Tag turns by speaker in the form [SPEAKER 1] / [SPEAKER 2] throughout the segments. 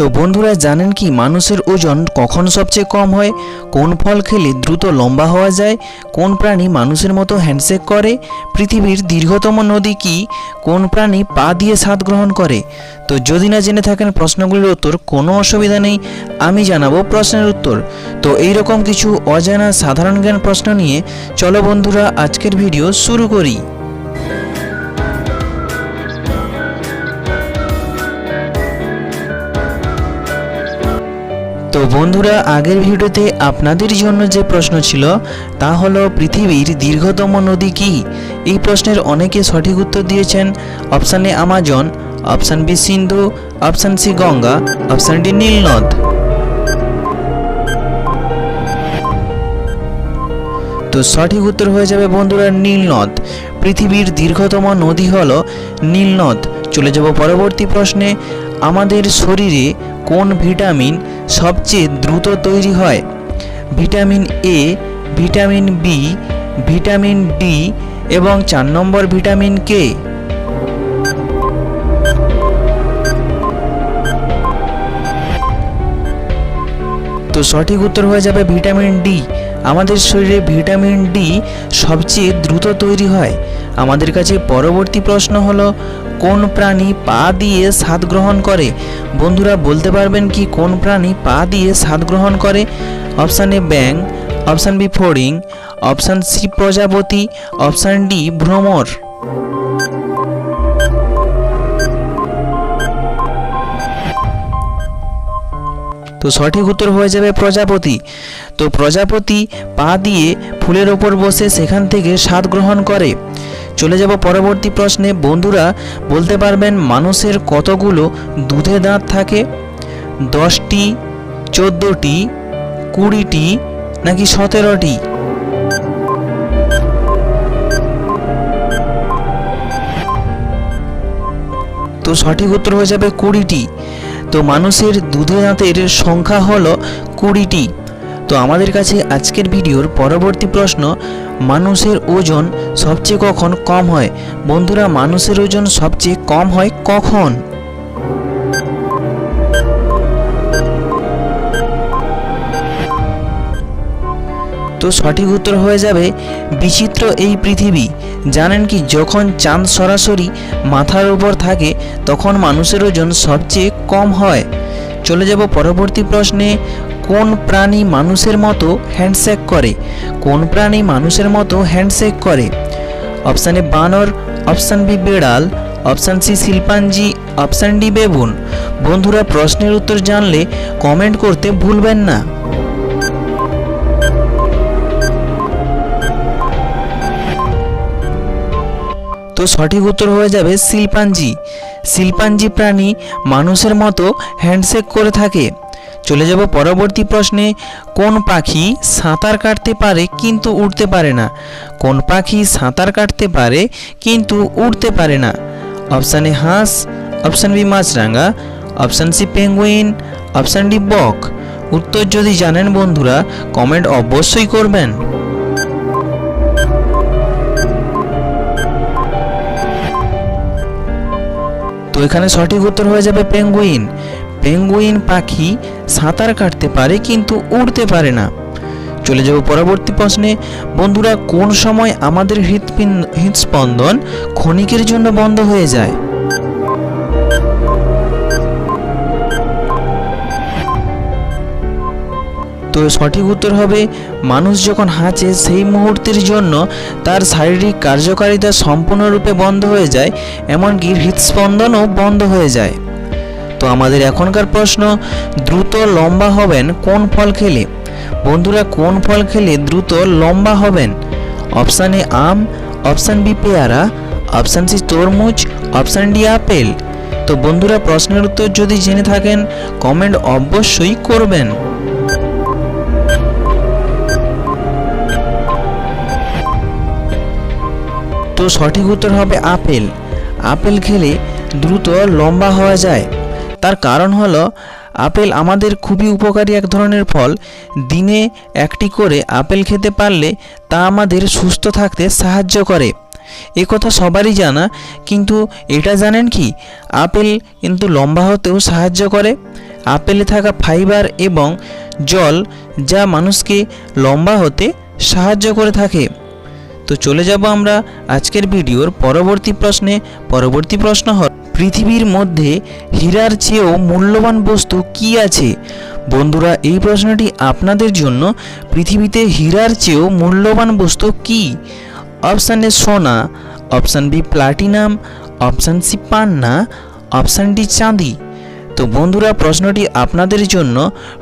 [SPEAKER 1] তো বন্ধুরা জানেন কি মানুষের ওজন কখন সবচেয়ে কম হয়, কোন ফল খেলে দ্রুত লম্বা হওয়া যায়, কোন প্রাণী মানুষের মতো হ্যান্ডশেক করে, পৃথিবীর দীর্ঘতম নদী কি, কোন প্রাণী পা দিয়ে স্বাদ গ্রহণ করে। তো যদি না জেনে থাকেন প্রশ্নগুলির উত্তর কোনো অসুবিধা নেই, আমি জানাবো প্রশ্নের উত্তর। তো এইরকম কিছু অজানা সাধারণ জ্ঞান প্রশ্ন নিয়ে চলো বন্ধুরা আজকের ভিডিও শুরু করি। তো বন্ধুরা আগের ভিডিওতে আপনাদের জন্য যে প্রশ্ন ছিল তা হলো পৃথিবীর দীর্ঘতম নদী কি। এই প্রশ্নের অনেকে সঠিক উত্তর দিয়েছেন। Option A Amazon, option B Sindhu, option C Ganga, option D নীলনদ। তো সঠিক উত্তর হয়ে যাবে বন্ধুরা নীলনদ। পৃথিবীর দীর্ঘতম নদী হলো নীলনদ। চলে যাব পরবর্তী প্রশ্নে। আমাদের শরীরে কোন ভিটামিন সবচেয়ে দ্রুত তৈরি হয়? Vitamin A, vitamin B, vitamin D এবং 4 নম্বর ভিটামিন কে। তো সঠিক উত্তর হয়ে যাবে ভিটামিন ডি। আমাদের শরীরে ভিটামিন ডি সবচেয়ে দ্রুত তৈরি হয়। আমাদের কাছে পরবর্তী প্রশ্ন হলো কোন প্রাণী পা দিয়ে স্বাদ গ্রহণ করে? বন্ধুরা বলতে পারবেন কি কোন প্রাণী পা দিয়ে স্বাদ গ্রহণ করে? অপশান এ ব্যাঙ, অপশান বি ফড়িং, অপশান সি প্রজাপতি, অপশান ডি ভ্রমর। তো সঠিক উত্তর হয়ে যাবে প্রজাপতি। তো প্রজাপতি পা দিয়ে ফুলের ওপর বসে সেখান থেকে স্বাদ গ্রহণ করে। চলে যাব পরবর্তী প্রশ্নে। বন্ধুরা বলতে পারবেন মানুষের কতগুলো দুধে দাঁত থাকে? 10টি, 14টি, 20টি নাকি 17টি? তো সঠিক উত্তর হয়ে যাবে 20টি। তো মানুষের দুধে দাঁতের সংখ্যা হলো 20টি। তো আমাদের কাছে আজকের ভিডিওর পরবর্তী প্রশ্ন, মানুষের ওজন সবচেয়ে কখন কম হয়? বন্ধুরা মানুষের ওজন সবচেয়ে কম হয় কখন? তো সঠিক উত্তর হয়ে যাবে বিচিত্র এই পৃথিবী। জানেন কি যখন চাঁদ সরাসরি মাথার উপর থাকে তখন মানুষের ওজন সবচেয়ে কম হয়। চলে যাব পরবর্তী প্রশ্নে। কোন প্রাণী মানুষের মতো হ্যান্ডশেক করে? কোন প্রাণী মানুষের মতো হ্যান্ডশেক করে? অপশান এ বানর, অপশান বি বেড়াল, অপশান সি শিল্পাঞ্জি, অপশান ডি বেবুন। বন্ধুরা প্রশ্নের উত্তর জানলে কমেন্ট করতে ভুলবেন না। তো সঠিক উত্তর হয়ে যাবে শিল্পাঞ্জি। শিল্পাঞ্জি প্রাণী মানুষের মতো হ্যান্ডশেক করে থাকে। চলে যাব পরবর্তী প্রশ্নে। কোন পাখি সাঁতার কাটতে পারে কিন্তু উড়তে পারে না? কোন পাখি সাঁতার কাটতে পারে কিন্তু উড়তে পারে না? অপশান এ হাঁস, অপশান বি মাছরাঙা, option C penguin, option D বক। উত্তর যদি জানেন বন্ধুরা কমেন্ট অবশ্যই করবেন। তো এখানে সঠিক উত্তর হয়ে যাবে পেঙ্গুইন। পেঙ্গুইন পাখি সাঁতার কাটতে পারে কিন্তু উড়তে পারে না। চলে যাব পরবর্তী প্রশ্নে। বন্ধুরা কোন সময় আমাদের হৃদস্পন্দন ক্ষণিকের জন্য বন্ধ হয়ে যায়? তো সঠিক উত্তর হবে মানুষ যখন হাঁচে সেই মুহূর্তের জন্য তার শারীরিক কার্যকারিতা সম্পূর্ণরূপে বন্ধ হয়ে যায়, এমনকি হৃদস্পন্দনও বন্ধ হয়ে যায়। তো আমাদের এখনকার প্রশ্ন, দ্রুত লম্বা হবেন কোন ফল খেলে? বন্ধুরা কোন ফল খেলে দ্রুত লম্বা হবেন? অপশান এ আম, অপশান বি পেয়ারা, অপশান সি তরমুজ, অপশান ডি আপেল। তো বন্ধুরা প্রশ্নের উত্তর যদি জেনে থাকেন কমেন্ট অবশ্যই করবেন। তো সঠিক উত্তর হবে আপেল। আপেল খেলে দ্রুত লম্বা হওয়া যায়। তার কারণ হলো আপেল আমাদের খুবই উপকারী এক ধরনের ফল। দিনে একটি করে আপেল খেতে পারলে তা আমাদের সুস্থ থাকতে সাহায্য করে। এ কথা সবারই জানা, কিন্তু এটা জানেন কি আপেল কিন্তু লম্বা হতেও সাহায্য করে। আপেলে থাকা ফাইবার এবং জল যা মানুষকে লম্বা হতে সাহায্য করে থাকে। তো চলে যাব আমরা আজকের ভিডিওর পরবর্তী প্রশ্নে। পরবর্তী প্রশ্ন হল, পৃথিবীর মধ্যে হীরার চেয়েও মূল্যবান বস্তু কি আছে? বন্ধুরা, এই প্রশ্নটি আপনাদের জন্য। পৃথিবীতে হীরার চেয়েও মূল্যবান বস্তু কি? অপশান এ সোনা, option B platinum, option C পান্না, অপশান ডি চাঁদি। তো বন্ধুরা, প্রশ্নটি আপনাদের জন্য।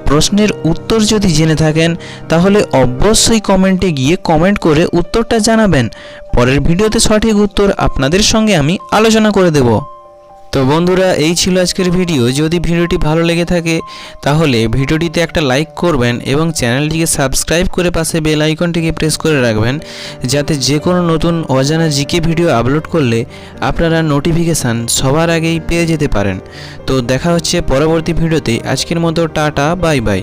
[SPEAKER 1] প্রশ্নের উত্তর যদি জেনে থাকেন তাহলে অবশ্যই কমেন্টে গিয়ে কমেন্ট করে উত্তরটা জানাবেন। পরের ভিডিওতে সঠিক উত্তর আপনাদের সঙ্গে আমি আলোচনা করে দেব। তো বন্ধুরা, এই ছিল আজকের ভিডিও। যদি ভিডিওটি ভালো লেগে থাকে তাহলে ভিডিওটিতে একটা লাইক করবেন এবং চ্যানেলটিকে সাবস্ক্রাইব করে পাশে বেল আইকনটিকে প্রেস করে রাখবেন, যাতে যে কোনো নতুন অজানা জিকে ভিডিও আপলোড করলে আপনারা নোটিফিকেশান সবার আগেই পেয়ে যেতে পারেন। তো দেখা হচ্ছে পরবর্তী ভিডিওতে। আজকের মতো টাটা, বাই বাই।